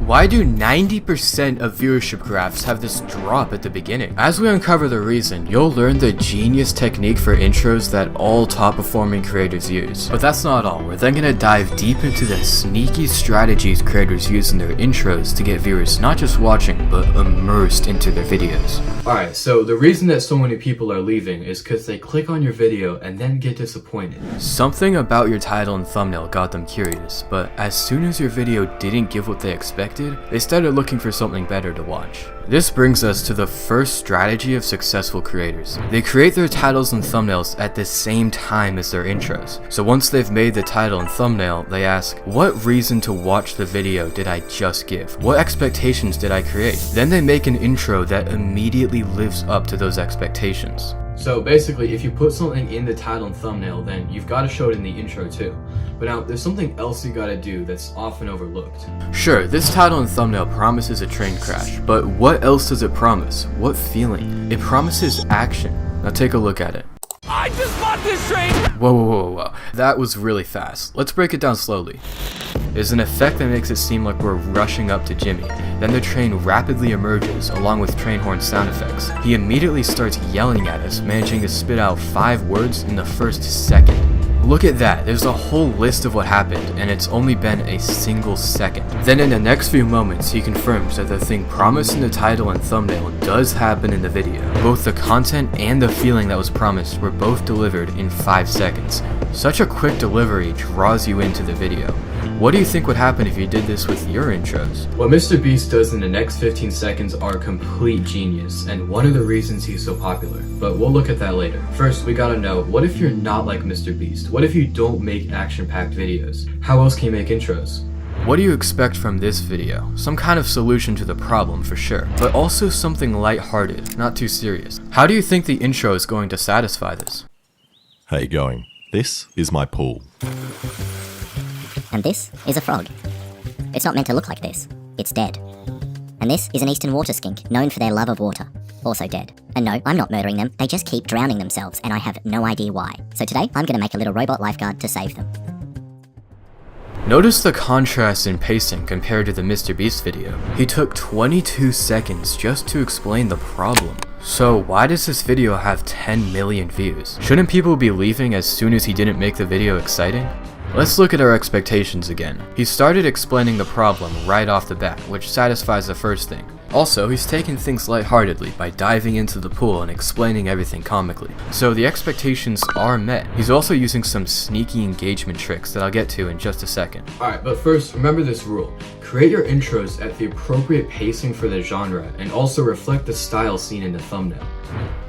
Why do 90% of viewership graphs have this drop at the beginning? As we uncover the reason, you'll learn the genius technique for intros that all top performing creators use. But that's not all, we're then gonna dive deep into the sneaky strategies creators use in their intros to get viewers not just watching, but immersed into their videos. Alright, so the reason that so many people are leaving is because they click on your video and then get disappointed. Something about your title and thumbnail got them curious, but as soon as your video didn't give what they expected, they started looking for something better to watch. This brings us to the first strategy of successful creators. They create their titles and thumbnails at the same time as their intros. So once they've made the title and thumbnail, they ask, what reason to watch the video did I just give? What expectations did I create? Then they make an intro that immediately lives up to those expectations. So basically, if you put something in the title and thumbnail, then you've got to show it in the intro too. But now, there's something else you gotta do that's often overlooked. Sure, this title and thumbnail promises a train crash, but what else does it promise? What feeling? It promises action. Now take a look at it. I just bought this train! Whoa. That was really fast. Let's break it down slowly. There's an effect that makes it seem like we're rushing up to Jimmy. Then the train rapidly emerges, along with train horn sound effects. He immediately starts yelling at us, managing to spit out 5 words in the first second. Look at that, there's a whole list of what happened, and it's only been a single second. Then in the next few moments, he confirms that the thing promised in the title and thumbnail does happen in the video. Both the content and the feeling that was promised were both delivered in 5 seconds. Such a quick delivery draws you into the video. What do you think would happen if you did this with your intros? What MrBeast does in the next 15 seconds are complete genius, and one of the reasons he's so popular. But we'll look at that later. First, we gotta know, what if you're not like MrBeast? What if you don't make action-packed videos? How else can you make intros? What do you expect from this video? Some kind of solution to the problem for sure, but also something lighthearted, not too serious. How do you think the intro is going to satisfy this? How you going? This is my pool. And this is a frog. It's not meant to look like this. It's dead. And this is an eastern water skink, known for their love of water. Also dead. And no, I'm not murdering them. They just keep drowning themselves, and I have no idea why. So today, I'm gonna make a little robot lifeguard to save them. Notice the contrast in pacing compared to the MrBeast video. He took 22 seconds just to explain the problem. So why does this video have 10 million views? Shouldn't people be leaving as soon as he didn't make the video exciting? Let's look at our expectations again. He started explaining the problem right off the bat, which satisfies the first thing. Also, he's taken things lightheartedly by diving into the pool and explaining everything comically. So the expectations are met. He's also using some sneaky engagement tricks that I'll get to in just a second. Alright, but first, remember this rule. Create your intros at the appropriate pacing for the genre and also reflect the style seen in the thumbnail.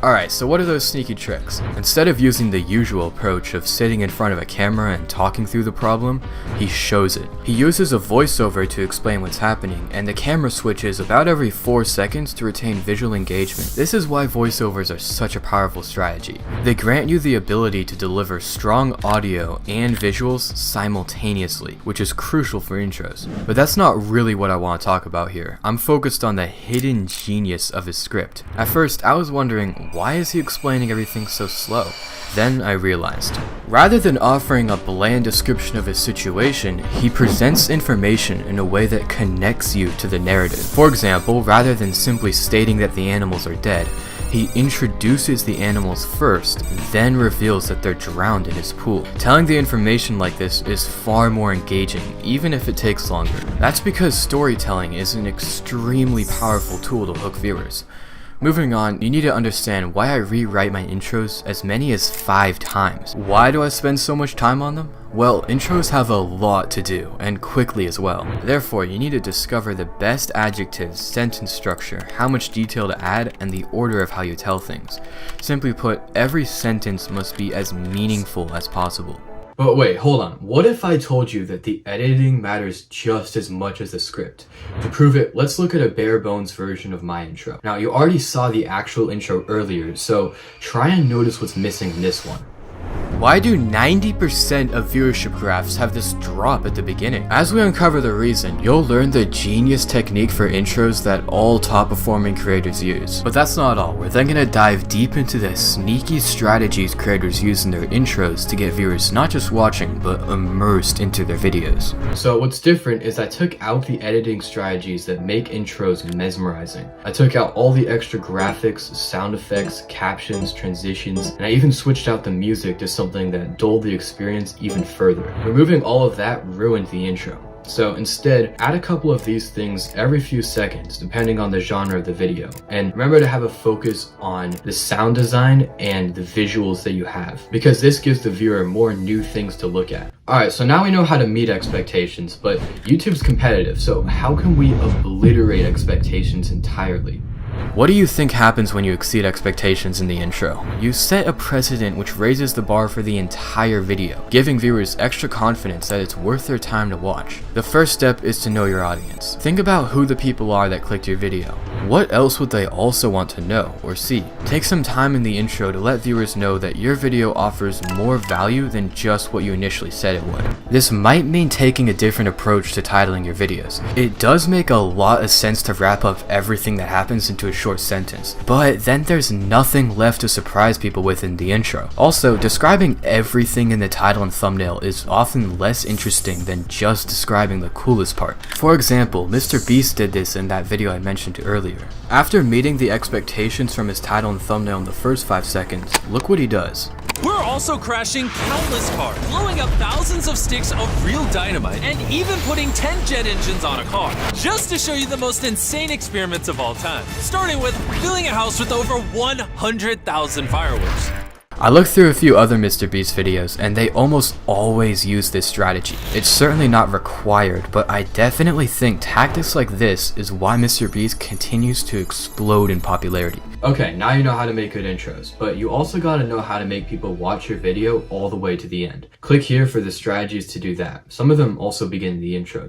Alright, so what are those sneaky tricks? Instead of using the usual approach of sitting in front of a camera and talking through the problem, he shows it. He uses a voiceover to explain what's happening, and the camera switches about every 4 seconds to retain visual engagement. This is why voiceovers are such a powerful strategy. They grant you the ability to deliver strong audio and visuals simultaneously, which is crucial for intros. But that's not really what I want to talk about here. I'm focused on the hidden genius of his script. At first, I was wondering, why is he explaining everything so slow? Then I realized. Rather than offering a bland description of his situation, he presents information in a way that connects you to the narrative. For example, rather than simply stating that the animals are dead, he introduces the animals first, then reveals that they're drowned in his pool. Telling the information like this is far more engaging, even if it takes longer. That's because storytelling is an extremely powerful tool to hook viewers. Moving on, you need to understand why I rewrite my intros as many as 5 times. Why do I spend so much time on them? Well, intros have a lot to do, and quickly as well. Therefore, you need to discover the best adjectives, sentence structure, how much detail to add, and the order of how you tell things. Simply put, every sentence must be as meaningful as possible. But wait, hold on. What if I told you that the editing matters just as much as the script? To prove it, let's look at a bare bones version of my intro. Now, you already saw the actual intro earlier, so try and notice what's missing in this one. Why do 90% of viewership graphs have this drop at the beginning? As we uncover the reason, you'll learn the genius technique for intros that all top performing creators use. But that's not all. We're then gonna dive deep into the sneaky strategies creators use in their intros to get viewers not just watching, but immersed into their videos. So what's different is I took out the editing strategies that make intros mesmerizing. I took out all the extra graphics, sound effects, captions, transitions, and I even switched out the music to something that dulled the experience even further. Removing all of that ruined the intro. So instead, add a couple of these things every few seconds, depending on the genre of the video. And remember to have a focus on the sound design and the visuals that you have, because this gives the viewer more new things to look at. Alright, so now we know how to meet expectations, but YouTube's competitive, so how can we obliterate expectations entirely? What do you think happens when you exceed expectations in the intro? You set a precedent which raises the bar for the entire video, giving viewers extra confidence that it's worth their time to watch. The first step is to know your audience. Think about who the people are that clicked your video. What else would they also want to know or see? Take some time in the intro to let viewers know that your video offers more value than just what you initially said it would. This might mean taking a different approach to titling your videos. It does make a lot of sense to wrap up everything that happens into a short sentence, but then there's nothing left to surprise people with in the intro. Also, describing everything in the title and thumbnail is often less interesting than just describing the coolest part. For example, MrBeast did this in that video I mentioned earlier. After meeting the expectations from his title and thumbnail in the first 5 seconds, look what he does. We're also crashing countless cars, blowing up thousands of sticks of real dynamite, and even putting 10 jet engines on a car, just to show you the most insane experiments of all time, starting with filling a house with over 100,000 fireworks. I looked through a few other MrBeast videos and they almost always use this strategy. It's certainly not required, but I definitely think tactics like this is why MrBeast continues to explode in popularity. Okay, now you know how to make good intros, but you also gotta know how to make people watch your video all the way to the end. Click here for the strategies to do that. Some of them also begin in the intro.